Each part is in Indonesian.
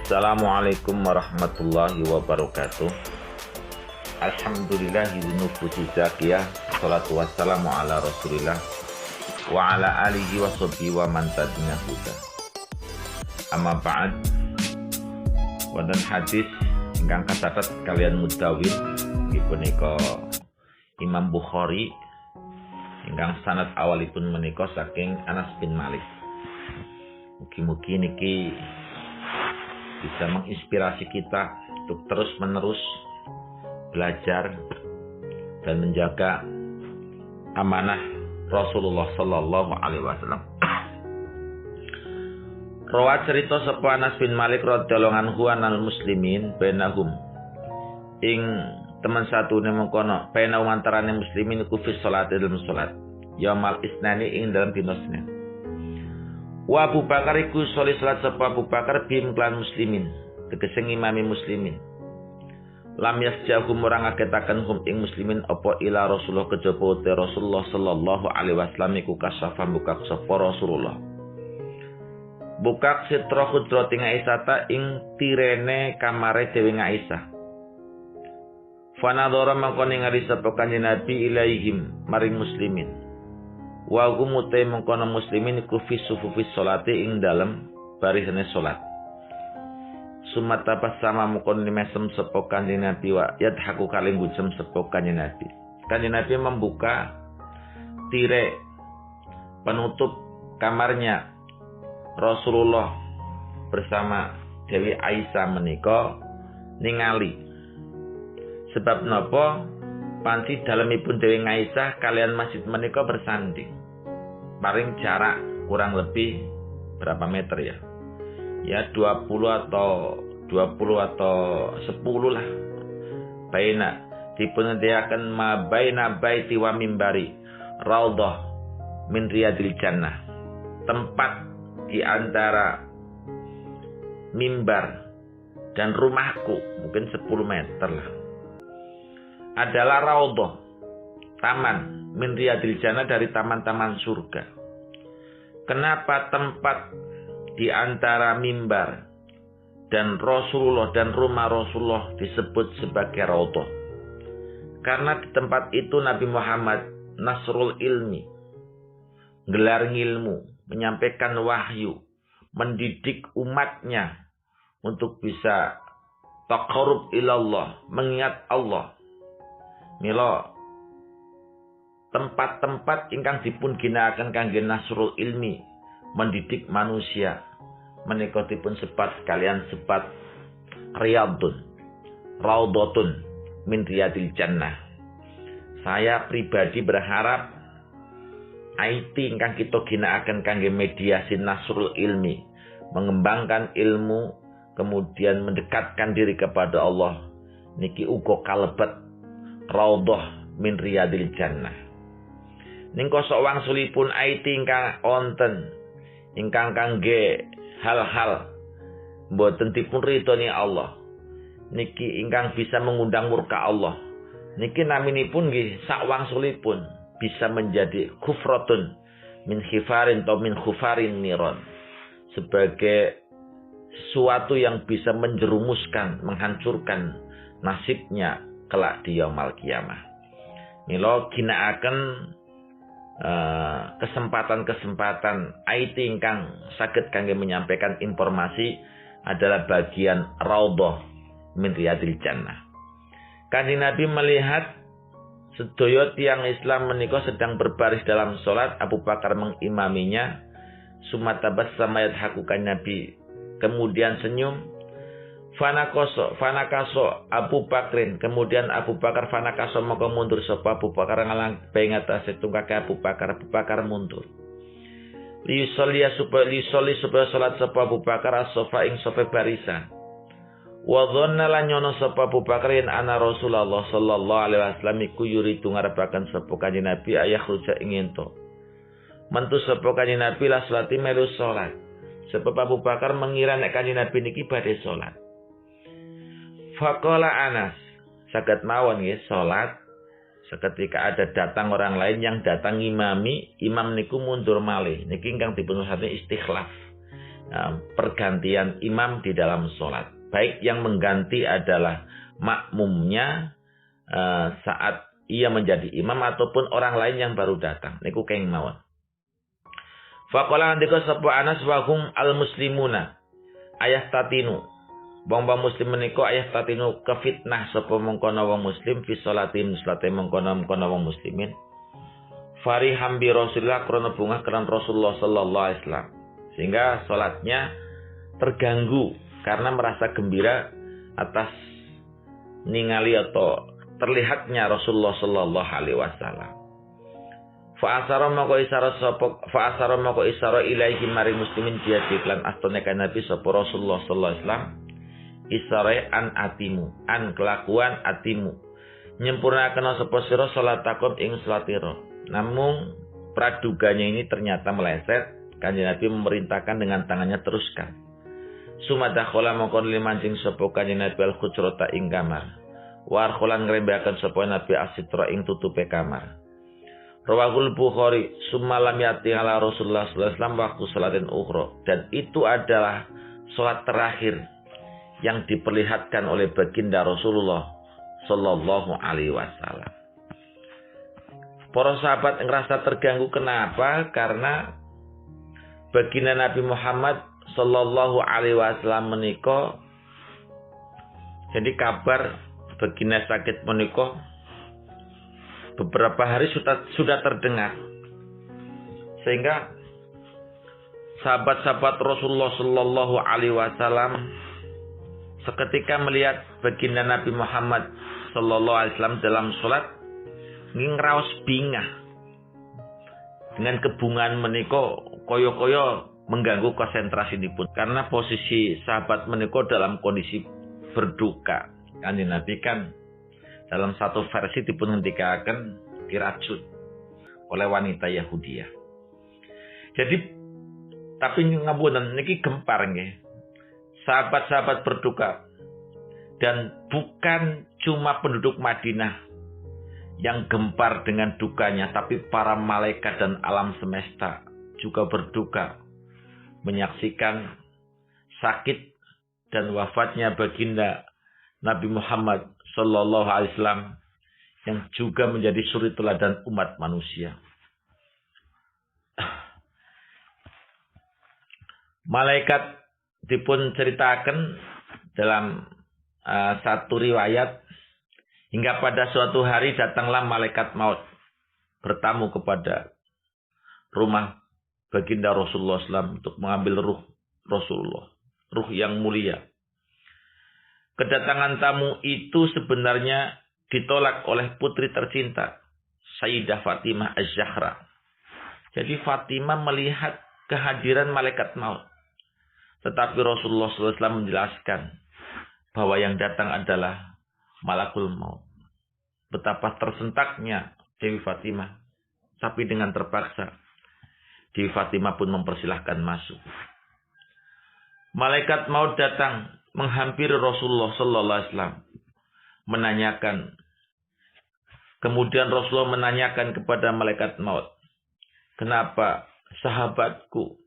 Assalamualaikum warahmatullahi wabarakatuh. Alhamdulillahidzinufusi zakiyah. Salatu wassalamu ala rasulillah wa ala alihi wa sahbihi wa man tabi'ahu huda. Amma ba'd. Wonten hadis ingkang kacatet kalian mudawin punika Imam Bukhari ingkang sanad awalipun menika saking Anas bin Malik. Mugi-mugi niki bisa menginspirasi kita untuk terus-menerus belajar dan menjaga amanah Rasulullah sallallahu alaihi wasallam. Rawa cerita sapa Anas bin Malik radhiyallahu anhu anal muslimin bainahum ing teman satune mengkono bainahum antarané muslimin iku fi salat dalam salat yaumal isnani ing dalam dina Senin. Wa Abu Bakar iku sholih salat sapa Abu Bakar bim klan muslimin tegese ngimami muslimin. Lam yasjahum orang ngagetaken hum ing muslimin apa ila Rasulullah kejaba te Rasulullah sallallahu alaihi wasallam iku kasafa buka sapa Rasulullah. Buka sitra khudrat ing Aisyah ing tirene kamare dewe Aisyah. Fanadhara mangko ningali sapa Kanjeng Nabi ilaihim maring muslimin. Wa gumute mengkono muslimin iku fi sufufis sholati ing dalem barisane salat. Sumata pas sama mengkono mesem sapa Kanjeng Nabi wa yadhaku kalih ngucem sapa Kanjeng Nabi. Kanjeng Nabi membuka tirai penutup kamarnya Rasulullah bersama Dewi Aisyah menika ningali. Sebab napa? Panci dalemipun Dewi Aisyah kalian masjid menika bersanding. Paling jarak kurang lebih berapa meter ya? Ya 20 atau 10 lah. Baina dipundiaken mabaina baiti wa mimbari raudhah min riyadil jannah. Tempat di antara mimbar dan rumahku mungkin 10 meter lah. Adalah raudhah, taman min riyadil jannah dari taman-taman surga. Kenapa tempat di antara mimbar dan Rasulullah dan rumah Rasulullah disebut sebagai raudhah? Karena di tempat itu Nabi Muhammad nasrul ilmi, gelar ngilmu, menyampaikan wahyu, mendidik umatnya untuk bisa taqarrub ilallah, mengingat Allah. Mila tempat-tempat ingkang dipun ginakaken kangge nasrul ilmi, mendidik manusia, menika dipun sebat kalian sebat riyadun, raudhatun min riyadil jannah. Saya pribadi berharap IT ingkang kita ginakaken kangge mediasi nasrul ilmi, mengembangkan ilmu, kemudian mendekatkan diri kepada Allah, niki uga kalebet raudhah min riyadil jannah. Ning kosok wangsulipun IT ingkang wonten ingkang kangge hal-hal mboten dipun ridhoni Allah, niki ingkang bisa mengundang murka Allah, niki naminipun nggih sak wangsulipun bisa menjadi kufratun min khifarin atau min khufarin niron, sebagai sesuatu yang bisa menjerumuskan, menghancurkan nasibnya kelak di yaumul qiyamah. Mila ginakaken kesempatan-kesempatan IT ingkang saged kangge menyampaikan informasi adalah bagian raudhah min riyadil jannah. Kanjeng Nabi melihat sedaya tiyang Islam menika sedang berbaris dalam salat, Abu Bakar mengimaminya. Sumatabas samayat hakukan Nabi kemudian senyum. Fanakaso Abu Bakrin, kemudian Abu Bakar fanakaso maka mundur sapa Abu Bakar ngalang pengatase tungkake Abu Bakar mundur. Lisolli supaya salat sapa Abu Bakar as-sofa ing sofa barisan. Wa dhanna lan nyono sapa Abu Bakar yen ana Rasulullah sallallahu alaihi wasallam iku yuridu ngarepaken sapa Kanjeng Nabi ayah ruja ing ento. Mentu sapa Kanjeng Nabi la salati melu salat. Sebab Abu Bakar mengira nek Kanjeng Nabi niki badhe salat. Faqala Anas, saged mawon nggih salat seketika ada datang orang lain yang datang imami, imam niku mundur malih. Niki ingkang dipun istikhlaf. pergantian imam di dalam sholat. Baik yang mengganti adalah makmumnya saat ia menjadi imam ataupun orang lain yang baru datang. Niku keng mawon. Faqala andika sapa Anas wa hum al muslimuna ayah tatinu. Bang muslim menika ayah tatinu kefitnah sapa mengkono wong muslim fi sholatim salate mengkono wong muslimin. Fariham bi Rasulillah krana bunga keran Rasulullah sallallahu alaihi wasallam. Sehingga salatnya terganggu karena merasa gembira atas ningali atau terlihatnya Rasulullah sallallahu alaihi wasallam. Fa asara mako isara ilaihi mari muslimin dia diklan astone kan Nabi sapa Rasulullah sallallahu alaihi wasallam isara an atimu an kelakuan atimu nyempurnakan sapa sira salatakum ing salatira. Namun praduganya ini ternyata meleset. Kanjeng Nabi memerintahkan dengan tangannya teruskan. Sumadakhola mongkon limancing sapa Kanjeng Nabi al-hujrata ing kamar. Warkholan ngrembahaken sapa Nabi asitra ing tutupe kamar. Rawahul Bukhari summalam yati ala Rasulullah sallallahu alaihi wasallam waktu salatin ukhra, dan itu adalah salat terakhir yang diperlihatkan oleh baginda Rasulullah sallallahu alaihi wasallam. Para sahabat ngerasa terganggu kenapa? Karena baginda Nabi Muhammad sallallahu alaihi wasallam menika jadi kabar baginda sakit menika beberapa hari sudah terdengar, sehingga sahabat-sahabat Rasulullah sallallahu alaihi wasallam seketika melihat baginda Nabi Muhammad sallallahu alaihi wasallam dalam salat ngraos bingah dengan kebungan menika koyo-koyo mengganggu konsentrasi pun karena posisi sahabat menika dalam kondisi berduka. Kanjeng Nabi kan dalam satu versi dipun ngendikaken diracun oleh wanita Yahudiyah. Jadi tapi ngapunten niki gempar nggih. Sahabat-sahabat berduka dan bukan cuma penduduk Madinah yang gempar dengan dukanya, tapi para malaikat dan alam semesta juga berduka menyaksikan sakit dan wafatnya baginda Nabi Muhammad sallallahu alaihi wasallam yang juga menjadi suri teladan umat manusia. Malaikat dipun ceritakan dalam satu riwayat hingga pada suatu hari datanglah malaikat maut bertamu kepada rumah baginda Rasulullah SAW untuk mengambil ruh Rasulullah, ruh yang mulia. Kedatangan tamu itu sebenarnya ditolak oleh putri tercinta Sayyidah Fatimah Az-Zahra. Jadi Fatimah melihat kehadiran malaikat maut, tetapi Rasulullah SAW menjelaskan bahwa yang datang adalah malakul maut. Betapa tersentaknya Dewi Fatimah, tapi dengan terpaksa Dewi Fatimah pun mempersilahkan masuk. Malaikat maut datang menghampiri Rasulullah sallallahu alaihi wasallam, menanyakan. Kemudian Rasulullah menanyakan kepada malaikat maut, "Kenapa sahabatku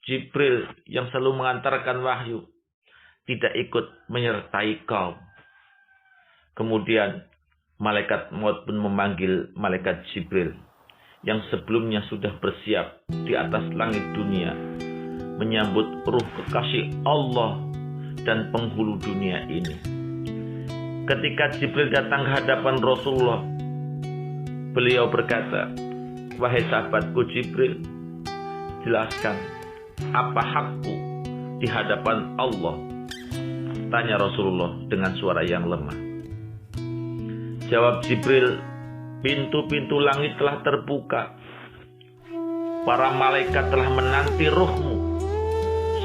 Jibril yang selalu mengantarkan wahyu tidak ikut menyertai kau?" Kemudian malaikat maut pun memanggil malaikat Jibril yang sebelumnya sudah bersiap di atas langit dunia menyambut ruh kekasih Allah dan penghulu dunia ini. Ketika Jibril datang ke hadapan Rasulullah, beliau berkata, "Wahai sahabatku Jibril, jelaskan apa hakku di hadapan Allah?" Tanya Rasulullah dengan suara yang lemah. Jawab Jibril, "Pintu-pintu langit telah terbuka. Para malaikat telah menanti ruhmu.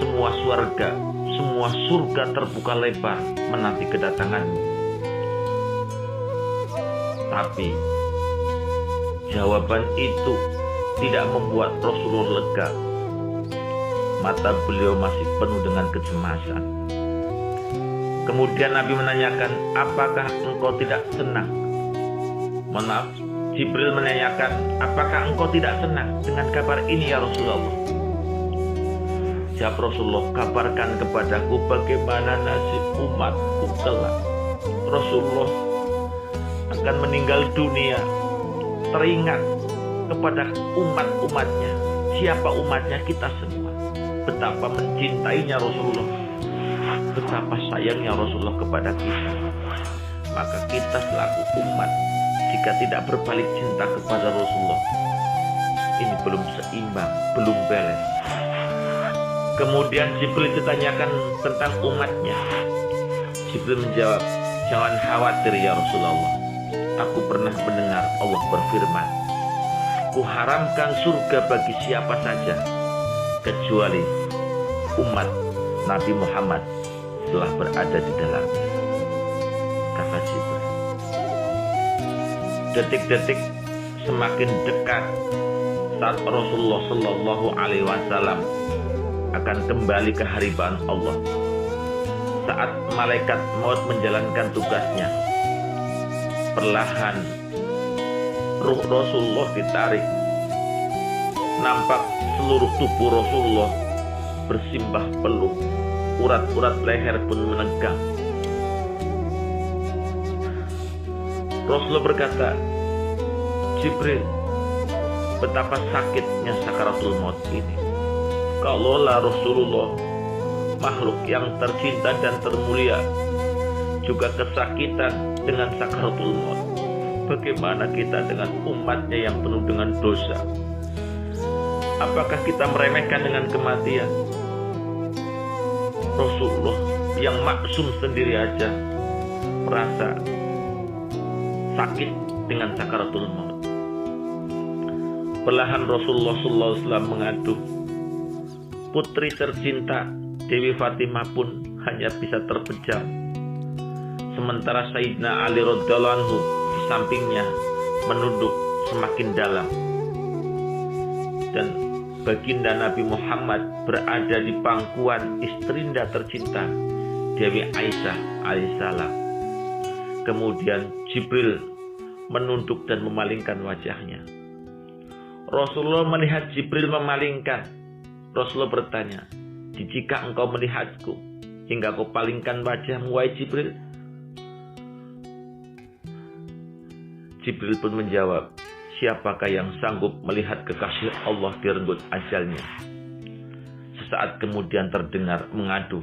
Semua surga terbuka lebar menanti kedatanganmu." Tapi jawaban itu tidak membuat Rasulullah lega. Mata beliau masih penuh dengan kecemasan. Kemudian Nabi menanyakan, "Apakah engkau tidak senang?" Maaf, Jibril menanyakan, "Apakah engkau tidak senang dengan kabar ini ya Rasulullah?" Jawab Rasulullah, kabarkan kepadaku bagaimana nasib umatku kelak. Rasulullah akan meninggal dunia, teringat kepada umat-umatnya. Siapa umatnya? Kita semua. Betapa mencintainya Rasulullah, betapa sayangnya Rasulullah kepada kita. Maka kita selaku umat, jika tidak berbalik cinta kepada Rasulullah, ini belum seimbang, belum beres. Kemudian Jibril ditanyakan tentang umatnya. Jibril menjawab, jangan khawatir ya Rasulullah. Aku pernah mendengar Allah berfirman, kuharamkan surga bagi siapa saja kecuali umat Nabi Muhammad telah berada di dalamnya, kata Jibril. Detik-detik semakin dekat saat Rasulullah Shallallahu Alaihi Wasallam akan kembali ke haribaan Allah. Saat malaikat maut menjalankan tugasnya, perlahan ruh Rasulullah ditarik. Nampak seluruh tubuh Rasulullah bersimbah peluh, urat-urat leher pun menegang. Rasulullah berkata, Jibril, betapa sakitnya sakaratul maut ini. Kalaulah Rasulullah, makhluk yang tercinta dan termulia, juga kesakitan dengan sakaratul maut, bagaimana kita dengan umatnya yang penuh dengan dosa? Apakah kita meremehkan dengan kematian? Rasulullah yang maksum sendiri aja merasa sakit dengan sakaratul maut. Perlahan Rasulullah SAW mengadu. Putri tercinta Dewi Fatimah pun hanya bisa terpejam. Sementara Sayyidina Ali radhiyallahu anhu di sampingnya menunduk semakin dalam. Dan baginda Nabi Muhammad berada di pangkuan istrinda tercinta Dewi Aisyah alaihissalam. Kemudian Jibril menunduk dan memalingkan wajahnya. Rasulullah melihat Jibril memalingkan. Rasulullah bertanya, jika engkau melihatku hingga kau palingkan wajahmu, wahai Jibril? Jibril pun menjawab, siapakah yang sanggup melihat kekasih Allah direnggut ajalnya? Sesaat kemudian terdengar mengadu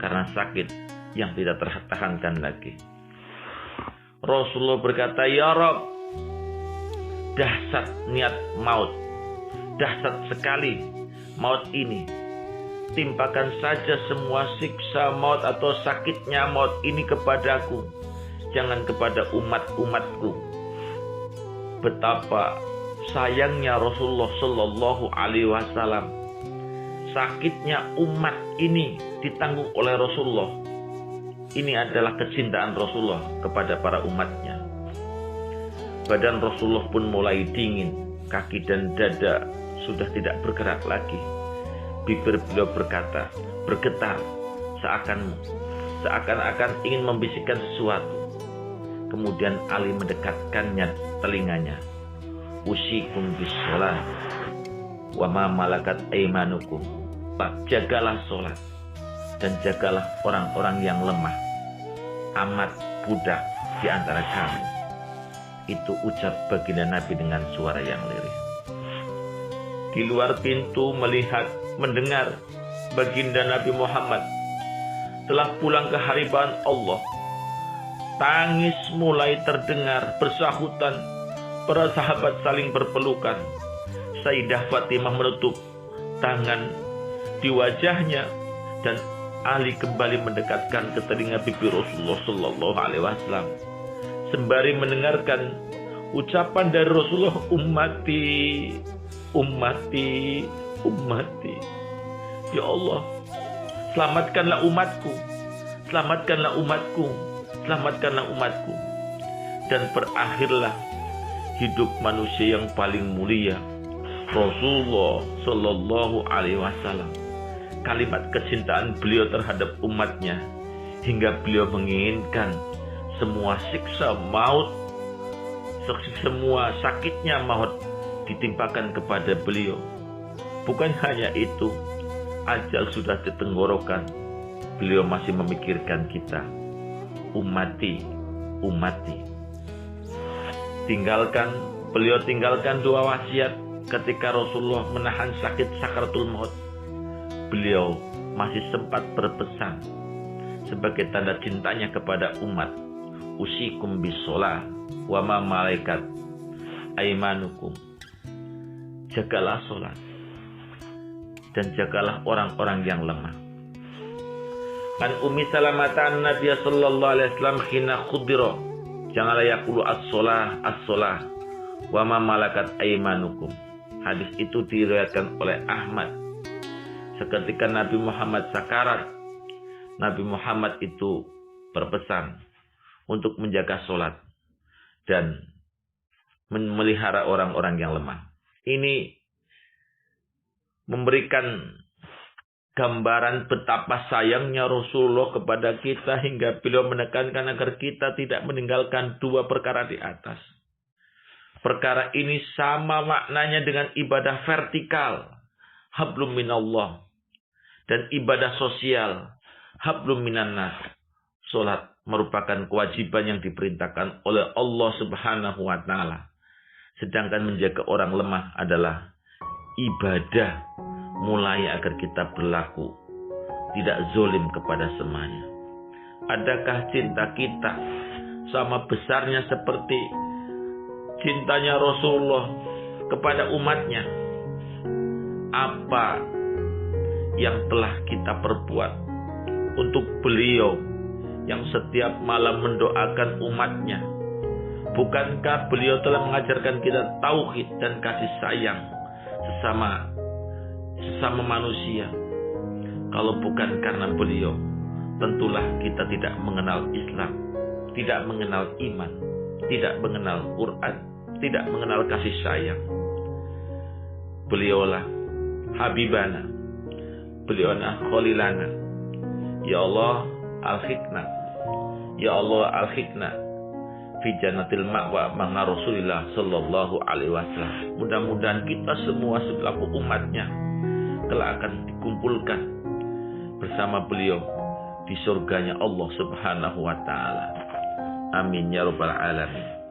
karena sakit yang tidak tertahankan lagi. Rasulullah berkata, ya Rabb, dahsyat niat maut, dahsyat sekali maut ini. Timpakan saja semua siksa maut atau sakitnya maut ini kepadaku, jangan kepada umat-umatku. Betapa sayangnya Rasulullah Shallallahu Alaihi Wasallam. Sakitnya umat ini ditanggung oleh Rasulullah. Ini adalah kecintaan Rasulullah kepada para umatnya. Badan Rasulullah pun mulai dingin, kaki dan dada sudah tidak bergerak lagi. Bibir beliau bergetar, seakan-akan ingin membisikkan sesuatu. Kemudian Ali mendekatkannya telinganya. Usikum bisolah wa ma malakat aimanukum. Jagalah sholat dan jagalah orang-orang yang lemah, amat budak di antara kamu. Itu ucap baginda Nabi dengan suara yang lirih. Di luar pintu melihat, mendengar baginda Nabi Muhammad telah pulang ke haribaan Allah. Tangis mulai terdengar bersahutan, para sahabat saling berpelukan. Sayyidah Fatimah menutup tangan di wajahnya dan Ali kembali mendekatkan ke telinga pipi Rasulullah Sallallahu Alaihi Wasallam sembari mendengarkan ucapan dari Rasulullah, ummati, ummati, ummati. Ya Allah, selamatkanlah umatku, selamatkanlah umatku, selamatkanlah umatku. Dan berakhirlah hidup manusia yang paling mulia, Rasulullah Sallallahu Alaihi Wasallam. Kalimat kecintaan beliau terhadap umatnya hingga beliau menginginkan semua siksa maut, semua sakitnya maut ditimpakan kepada beliau. Bukan hanya itu, ajal sudah di tenggorokan, beliau masih memikirkan kita. Ummati, ummati. Beliau tinggalkan 2 wasiat ketika Rasulullah menahan sakit sakaratul maut. Beliau masih sempat berpesan sebagai tanda cintanya kepada umat. Usikum bisolah wa ma malaikat aimanukum. Jagalah sholat dan jagalah orang-orang yang lemah. Kan Ummi Salamah Nabi sallallahu alaihi wasallam khina khudira, janganlah yaqulu as-sholah as-sholah wa ma malakat aimanukum. Hadis itu diriwayatkan oleh Ahmad. Seketika Nabi Muhammad sakarat, Nabi Muhammad itu berpesan untuk menjaga sholat dan memelihara orang-orang yang lemah. Ini memberikan gambaran betapa sayangnya Rasulullah kepada kita hingga beliau menekankan agar kita tidak meninggalkan 2 perkara di atas. Perkara ini sama maknanya dengan ibadah vertikal, hablum minallah, dan ibadah sosial, hablum minannas. Salat merupakan kewajiban yang diperintahkan oleh Allah Subhanahu wa taala. Sedangkan menjaga orang lemah adalah ibadah, mulai agar kita berlaku tidak zolim kepada semuanya. Adakah cinta kita sama besarnya seperti cintanya Rasulullah kepada umatnya? Apa yang telah kita perbuat untuk beliau yang setiap malam mendoakan umatnya? Bukankah beliau telah mengajarkan kita tauhid dan kasih sayang sesama manusia? Kalau bukan karena beliau, tentulah kita tidak mengenal Islam, tidak mengenal iman, tidak mengenal Quran, tidak mengenal kasih sayang. Beliaulah Habibana, beliaulah Khalilana. Ya Allah al-hikna, ya Allah al-hikna fi jannatil ma'wa ma'a Rasulillah sallallahu alaihi wasallam. Mudah-mudahan kita semua selaku umatnya kelak akan dikumpulkan bersama beliau di surganya Allah Subhanahu wa taala. Amin ya rabbal alamin.